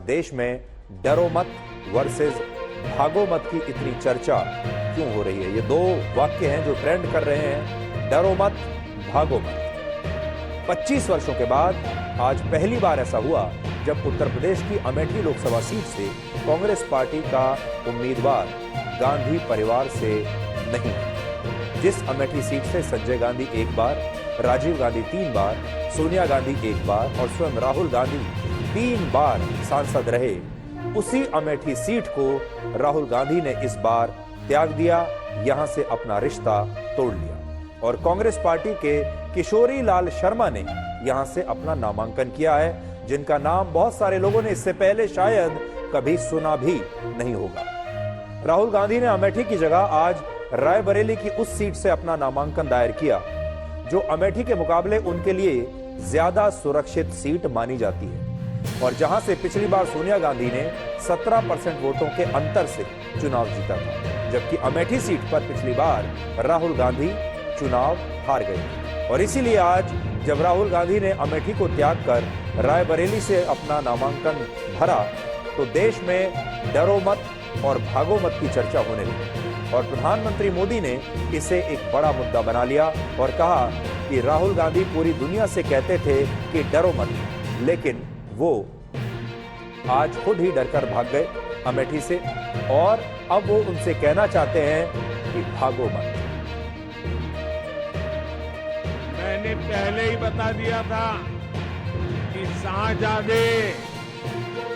देश में डरो मत वर्सेस भागो मत की इतनी चर्चा क्यों हो रही है? ये दो वाक्य हैं जो ट्रेंड कर रहे हैं, डरो मत, भागो मत। 25 वर्षों के बाद आज पहली बार ऐसा हुआ जब उत्तर प्रदेश की अमेठी लोकसभा सीट से कांग्रेस पार्टी का उम्मीदवार गांधी परिवार से नहीं है। जिस अमेठी सीट से संजय गांधी एक बार, राजीव गांधी 3 बार, सोनिया गांधी 1 बार और स्वयं राहुल गांधी 3 बार सांसद रहे, उसी अमेठी सीट को राहुल गांधी ने इस बार त्याग दिया, यहां से अपना रिश्ता तोड़ लिया और कांग्रेस पार्टी के किशोरी लाल शर्मा ने यहां से अपना नामांकन किया है, जिनका नाम बहुत सारे लोगों ने इससे पहले शायद कभी सुना भी नहीं होगा। राहुल गांधी ने अमेठी की जगह आज रायबरेली की उस सीट से अपना नामांकन दायर किया, जो अमेठी के मुकाबले उनके लिए ज्यादा सुरक्षित सीट मानी जाती है और जहां से पिछली बार सोनिया गांधी ने 17% वोटों के अंतर से चुनाव जीता था, जबकि अमेठी सीट पर पिछली बार राहुल गांधी चुनाव हार गए। और इसीलिए आज जब राहुल गांधी ने अमेठी को त्याग कर रायबरेली से अपना नामांकन भरा, तो देश में डरो मत और भागो मत की चर्चा होने लगी और प्रधानमंत्री मोदी ने इसे एक बड़ा मुद्दा बना लिया और कहा कि राहुल गांधी पूरी दुनिया से कहते थे कि डरो मत, लेकिन वो आज खुद ही डरकर भाग गए अमेठी से और अब वो उनसे कहना चाहते हैं कि भागो मत। मैंने पहले ही बता दिया था कि शाहजादे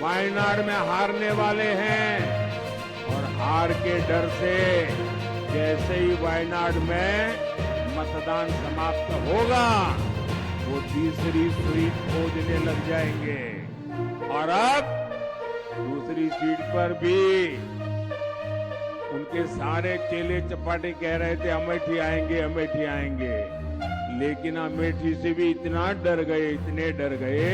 वायनाड में हारने वाले हैं और हार के डर से जैसे ही वायनाड में मतदान समाप्त होगा वो तीसरी सीट खोजने लग जाएंगे और अब दूसरी सीट पर भी उनके सारे चेले चपाटे कह रहे थे अमेठी आएंगे, अमेठी आएंगे, लेकिन अमेठी से भी इतना डर गए, इतने डर गए,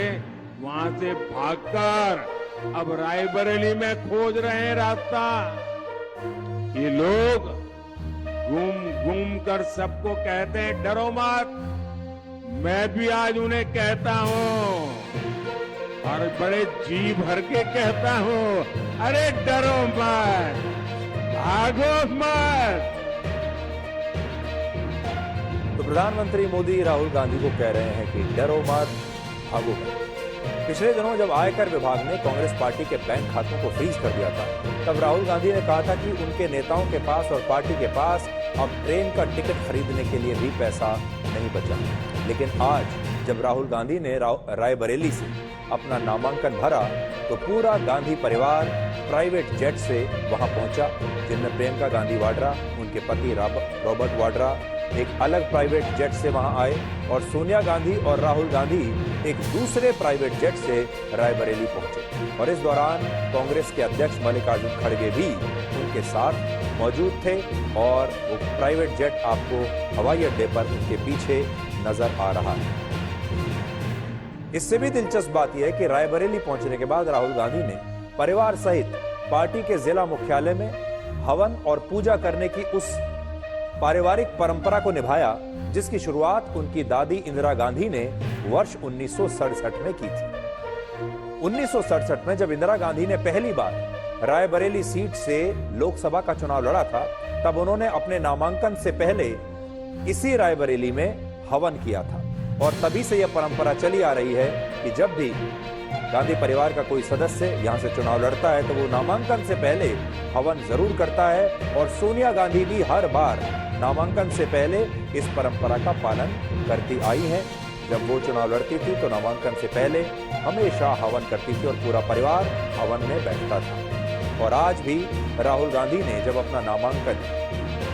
वहां से भागकर अब रायबरेली में खोज रहे हैं रास्ता। ये लोग घूम घूम कर सबको कहते हैं डरो मत, मैं भी आज उन्हें कहता हूं और बड़े जी भर के कहता हूं, अरे डरो मत, भागो मत। तो प्रधानमंत्री मोदी राहुल गांधी को कह रहे हैं कि डरो मत, भागो मत। पिछले दिनों जब आयकर विभाग ने कांग्रेस पार्टी के बैंक खातों को फ्रीज कर दिया था, तब राहुल गांधी ने कहा था कि उनके नेताओं के पास और पार्टी के पास अब ट्रेन का टिकट खरीदने के लिए भी पैसा नहीं बचा। लेकिन आज जब राहुल गांधी ने रायबरेली से अपना नामांकन भरा, तो पूरा गांधी परिवार प्राइवेट जेट से वहां पहुंचा, जिनमें प्रियंका गांधी वाड्रा, उनके पति रॉबर्ट वाड्रा एक अलग प्राइवेट जेट से वहां आए और सोनिया गांधी और राहुल गांधी एक दूसरे प्राइवेट जेट से रायबरेली पहुंचे और इस दौरान कांग्रेस के अध्यक्ष मल्लिकार्जुन खड़गे भी उनके साथ मौजूद थे और वो प्राइवेट जेट आपको हवाई अड्डे पर उनके पीछे नजर आ रहा है। इससे भी दिलचस्प बात यह है कि रायबरेली पहुंचने के बाद राहुल गांधी ने परिवार सहित पार्टी के जिला मुख्यालय में हवन और पूजा करने की उस पारिवारिक परंपरा को निभाया, जिसकी शुरुआत उनकी दादी इंदिरा गांधी ने वर्ष 1967 में की थी। 1967 में जब इंदिरा गांधी ने पहली बार रायबरेली सीट से लोकसभा का चुनाव लड़ा था, तब उन्होंने अपने नामांकन से पहले इसी रायबरेली में हवन किया था और तभी से यह परंपरा चली आ रही है कि जब भी गांधी परिवार का कोई सदस्य यहां से चुनाव लड़ता है तो वो नामांकन से पहले हवन जरूर करता है और सोनिया गांधी भी हर बार नामांकन से पहले इस परंपरा का पालन करती आई हैं। जब वो चुनाव लड़ती थी तो नामांकन से पहले हमेशा हवन करती थी और पूरा परिवार हवन में बैठता था। और आज भी राहुल गांधी ने जब अपना नामांकन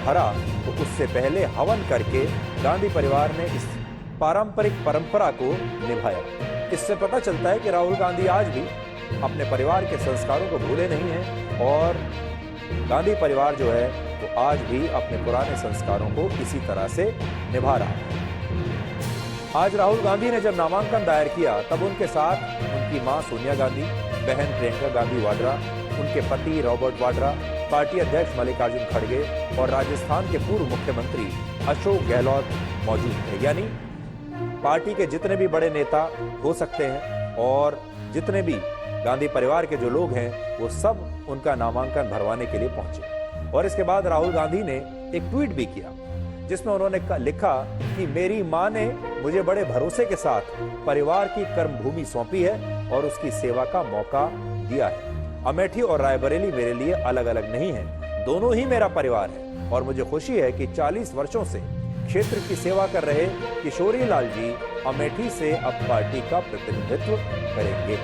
भरा तो उससे पहले हवन करके गांधी परिवार ने इस पारंपरिक परंपरा को निभाया। इससे पता चलता है कि राहुल गांधी आज भी अपने परिवार के संस्कारों को भूले नहीं हैं और गांधी परिवार जो है वो आज भी अपने पुराने संस्कारों को इसी तरह से निभा रहा है। आज राहुल गांधी ने जब नामांकन दायर किया तब उनके साथ उनकी मां सोनिया गांधी, बहन प्रियंका गांधी वाड्रा, उनके पति रॉबर्ट वाड्रा, पार्टी अध्यक्ष मल्लिकार्जुन खड़गे और राजस्थान के पूर्व मुख्यमंत्री अशोक गहलोत मौजूद थे। यानी पार्टी के जितने भी बड़े नेता हो सकते हैं और जितने भी गांधी परिवार के जो लोग हैं वो सब उनका नामांकन भरवाने के लिए पहुंचे। और इसके बाद राहुल गांधी ने एक ट्वीट भी किया जिसमें उन्होंने लिखा कि मेरी मां ने मुझे बड़े भरोसे के साथ परिवार की कर्मभूमि सौंपी है और उसकी सेवा का मौका दिया है। अमेठी और रायबरेली मेरे लिए अलग अलग नहीं है, दोनों ही मेरा परिवार है और मुझे खुशी है कि 40 वर्षों से क्षेत्र की सेवा कर रहे किशोरी लाल जी अमेठी से अब पार्टी का प्रतिनिधित्व करेंगे।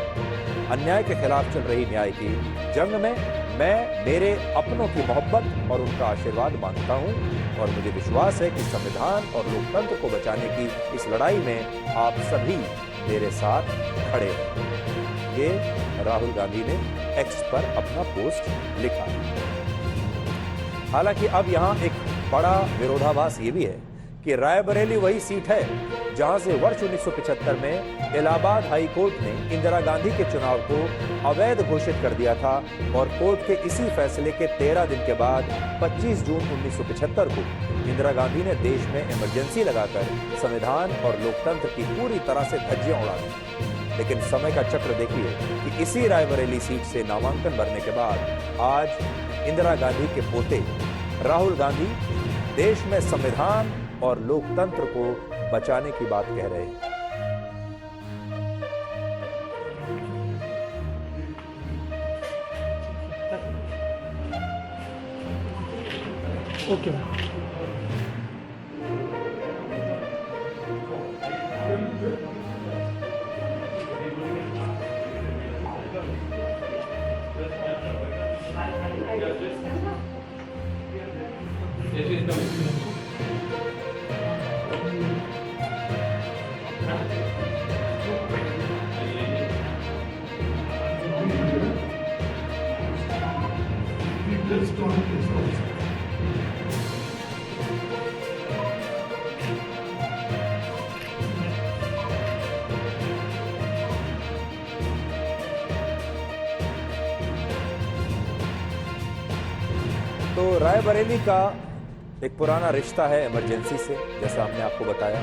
अन्याय के खिलाफ चल रही न्याय की जंग में मैं मेरे अपनों की मोहब्बत और उनका आशीर्वाद मांगता हूं और मुझे विश्वास है कि संविधान और लोकतंत्र को बचाने की इस लड़ाई में आप सभी मेरे साथ खड़े हैं। ये राहुल गांधी ने एक्स पर अपना पोस्ट लिखा है। हालांकि अब यहां एक बड़ा विरोधाभास ये भी है कि रायबरेली वही सीट है जहां से वर्ष 1975 में इलाहाबाद हाई कोर्ट ने इंदिरा गांधी के चुनाव को अवैध घोषित कर दिया था और कोर्ट के इसी फैसले के 13 दिन के बाद 25 जून 1975 को इंदिरा गांधी ने देश में इमरजेंसी लगाकर संविधान और लोकतंत्र की पूरी तरह से धज्जियां उड़ा दी। लेकिन समय का चक्र देखिए कि इसी रायबरेली सीट से नामांकन भरने के बाद आज इंदिरा गांधी के पोते राहुल गांधी देश में संविधान और लोकतंत्र को बचाने की बात कह रहे हैं। ओके तो रायबरेली का एक पुराना रिश्ता है इमरजेंसी से, जैसा हमने आपको बताया।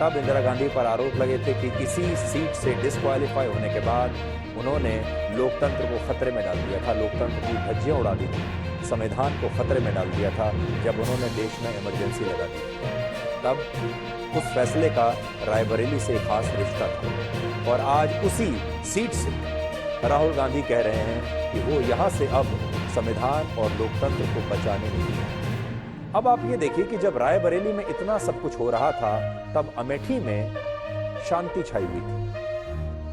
तब इंदिरा गांधी पर आरोप लगे थे कि इसी सीट से डिस्क्वालीफाई होने के बाद उन्होंने लोकतंत्र को खतरे में डाल दिया था, लोकतंत्र की धज्जियां उड़ा दी थी, संविधान को खतरे में डाल दिया था जब उन्होंने देश में इमरजेंसी लगा दी। तब उस फैसले का रायबरेली से एक खास रिश्ता था और आज उसी सीट से राहुल गांधी कह रहे हैं कि वो यहां से अब संविधान और लोकतंत्र को बचाने के लिए। अब आप ये देखिए कि जब रायबरेली में इतना सब कुछ हो रहा था तब अमेठी में शांति छाई हुई थी।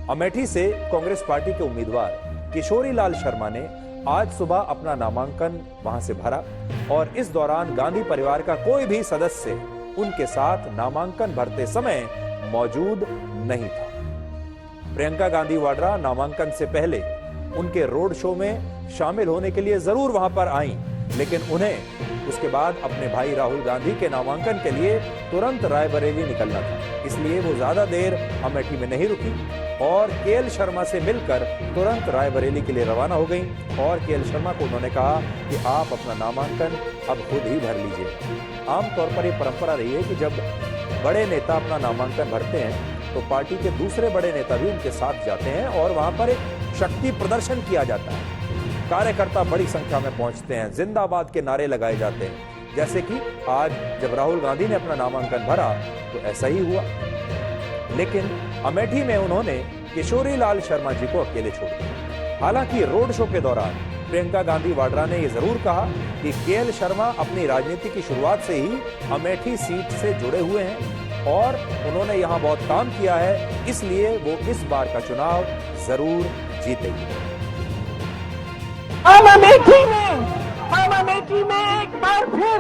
अमेठी से कांग्रेस पार्टी के उम्मीदवार किशोरी लाल शर्मा ने आज सुबह अपना नामांकन वहां से भरा और इस दौरान गांधी परिवार का कोई भी सदस्य उनके साथ नामांकन भरते समय मौजूद नहीं था। प्रियंका गांधी वाड्रा नामांकन से पहले उनके रोड शो में शामिल होने के लिए जरूर वहां पर आई, लेकिन उन्हें उसके बाद अपने भाई राहुल गांधी के नामांकन के लिए तुरंत रायबरेली निकलना था, इसलिए वो ज्यादा देर अमेठी में नहीं रुकी और केएल शर्मा से मिलकर तुरंत रायबरेली के लिए रवाना हो गई। और केएल शर्मा को उन्होंने कहा कि आप अपना नामांकन अब खुद ही भर लीजिए। आमतौर पर यह परंपरा रही है कि जब बड़े नेता अपना नामांकन भरते हैं तो पार्टी के दूसरे बड़े नेता भी उनके साथ जाते हैं और वहां पर एक शक्ति प्रदर्शन किया जाता है। कार्यकर्ता बड़ी संख्या में पहुंचते हैं, जिंदाबाद के नारे लगाए जाते हैं, जैसे कि आज जब राहुल गांधी ने अपना नामांकन भरा तो ऐसा ही हुआ। लेकिन अमेठी में उन्होंने किशोरी लाल शर्मा जी को अकेले छोड़ दिया। हालांकि रोड शो के दौरान प्रियंका गांधी वाड्रा ने यह जरूर कहा कि केएल शर्मा अपनी राजनीति की शुरुआत से ही अमेठी सीट से जुड़े हुए हैं और उन्होंने यहां बहुत काम किया है, इसलिए वो इस बार का चुनाव जरूर जीतेंगे। हम अमेठी में एक बार फिर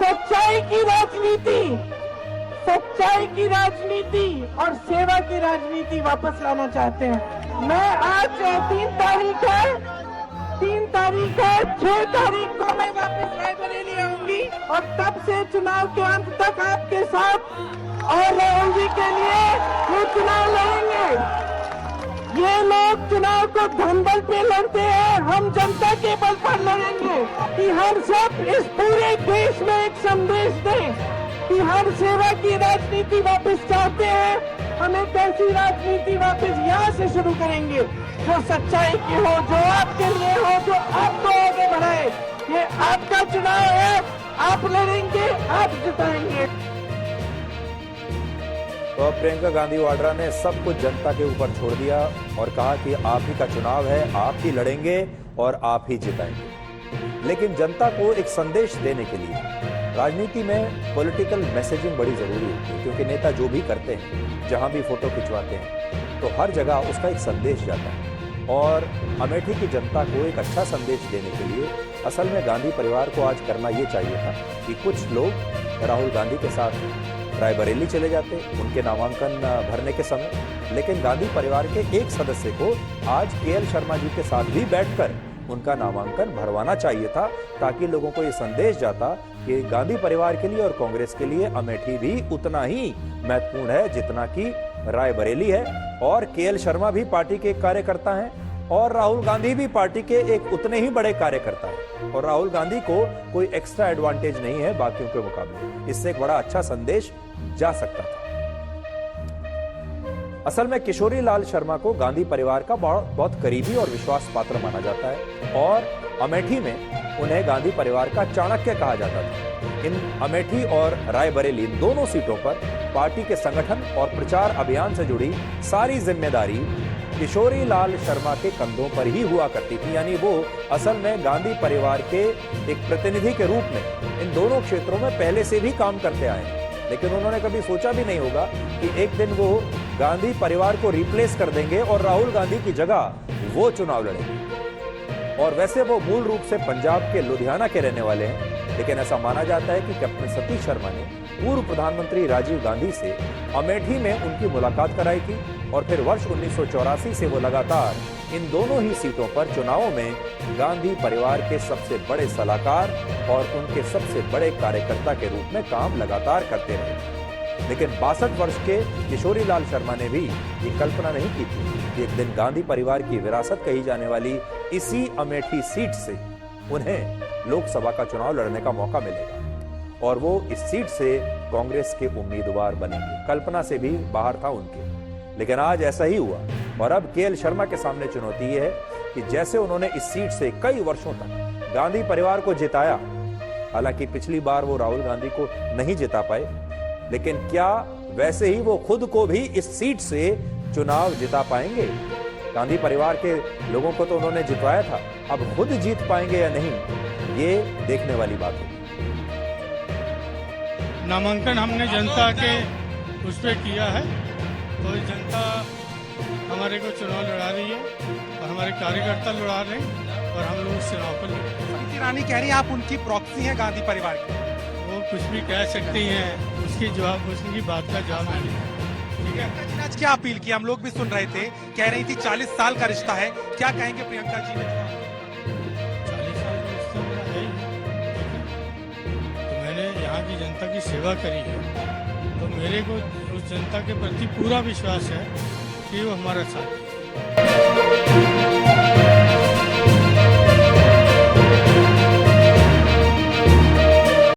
सच्चाई की राजनीति और सेवा की राजनीति वापस लाना चाहते हैं। मैं आज 3 तारीख है 6 तारीख को मैं वापस रायबरेली आऊंगी और तब से चुनाव के अंत तक आपके साथ और राहुल जी के लिए वो चुनाव लड़ेंगे। ये लोग चुनाव को धनबल पे लड़ते हैं, हम जनता के बल पर लड़ेंगे कि हम सब इस पूरे देश में एक संदेश दें कि हम सेवा की राजनीति वापस चाहते हैं। हम एक ऐसी राजनीति वापस यहाँ से शुरू करेंगे जो सच्चाई की हो, जो आपके लिए हो, जो आपको आगे बढ़ाए। ये आपका चुनाव है, आप लड़ेंगे, आप जिताएंगे। तो अब प्रियंका गांधी वाड्रा ने सब कुछ जनता के ऊपर छोड़ दिया और कहा कि आप ही का चुनाव है, आप ही लड़ेंगे और आप ही जिताएंगे। लेकिन जनता को एक संदेश देने के लिए राजनीति में पॉलिटिकल मैसेजिंग बड़ी जरूरी होती है, क्योंकि नेता जो भी करते हैं, जहां भी फोटो खिंचवाते हैं, तो हर जगह उसका एक संदेश जाता है। और अमेठी की जनता को एक अच्छा संदेश देने के लिए असल में गांधी परिवार को आज करना ये चाहिए था कि कुछ लोग राहुल गांधी के साथ रायबरेली चले जाते उनके नामांकन भरने के समय, लेकिन गांधी परिवार के एक सदस्य को आज केएल शर्मा जी के साथ भी बैठकर उनका नामांकन भरवाना चाहिए था, ताकि लोगों को ये संदेश जाता कि गांधी परिवार के लिए और कांग्रेस के लिए अमेठी भी उतना ही महत्वपूर्ण है जितना कि रायबरेली है। और केएल शर्मा भी पार्टी के एक कार्यकर्ता हैं और राहुल गांधी भी पार्टी के एक उतने ही बड़े कार्यकर्ता हैं, और राहुल गांधी को कोई एक्स्ट्रा एडवांटेज नहीं है बाकियों के मुकाबले। इससे एक बड़ा अच्छा संदेश जा सकता था। असल में किशोरी लाल शर्मा को गांधी परिवार का बहुत करीबी और विश्वास पात्र माना जाता है और अमेठी में उन्हें गांधी परिवार का चाणक्य कहा जाता था। इन अमेठी और रायबरेली इन दोनों सीटों पर पार्टी के संगठन और प्रचार अभियान से जुड़ी सारी जिम्मेदारी किशोरी लाल शर्मा के कंधों पर ही हुआ करती थी, यानी वो असल में गांधी परिवार के एक प्रतिनिधि के रूप में इन दोनों क्षेत्रों में पहले से भी काम करते आए हैं। लेकिन उन्होंने कभी सोचा भी नहीं होगा कि एक दिन वो गांधी परिवार को रिप्लेस कर देंगे और राहुल गांधी की जगह वो चुनाव लड़ेंगे। और वैसे वो मूल रूप से पंजाब के लुधियाना के रहने वाले हैं, लेकिन ऐसा माना जाता है कि कैप्टन सतीश शर्मा ने पूर्व प्रधानमंत्री राजीव गांधी से अमेठी में उनकी मुलाकात कराई थी और फिर वर्ष 1984 से वो लगातार इन दोनों ही सीटों पर चुनावों में गांधी परिवार के सबसे बड़े सलाहकार और उनके सबसे बड़े कार्यकर्ता के रूप में काम लगातार करते रहे। लेकिन 62 वर्ष के किशोरी लाल शर्मा ने भी ये कल्पना नहीं की थी कि एक दिन गांधी परिवार की विरासत कही जाने वाली इसी अमेठी सीट से उन्हें लोकसभा का चुनाव लड़ने का मौका मिलेगा और वो इस सीट से कांग्रेस के उम्मीदवार बनेंगे। कल्पना से भी बाहर था उनके, लेकिन आज ऐसा ही हुआ। और अब केएल शर्मा के सामने चुनौती ये है कि जैसे उन्होंने इस सीट से कई वर्षों तक गांधी परिवार को जिताया, हालांकि पिछली बार वो राहुल गांधी को नहीं जिता पाए, लेकिन क्या वैसे ही वो खुद को भी इस सीट से चुनाव जिता पाएंगे? गांधी परिवार के लोगों को तो उन्होंने जितवाया था, अब खुद जीत पाएंगे या नहीं, ये देखने वाली बात है। नामांकन हमने जनता के उस पर किया है, तो जनता हमारे को चुनाव लड़ा रही है और हमारे कार्यकर्ता लड़ा रहे हैं और हम लोग इस चुनाव पर लड़ रहे हैं। रानी कह रही है आप उनकी प्रॉक्सी हैं गांधी परिवार की। वो कुछ भी कह सकती हैं, उसकी बात का जवाब नहीं। ठीक है, प्रियंका जी ने आज क्या अपील की, हम लोग भी सुन रहे थे, कह रही थी 40 साल का रिश्ता है, क्या कहेंगे प्रियंका जी ने? 40 साल का रिश्ता मेरा है ही, तो मैंने यहाँ की जनता की सेवा करी है, तो मेरे को उस जनता के प्रति पूरा विश्वास है कि वो हमारा साथ है।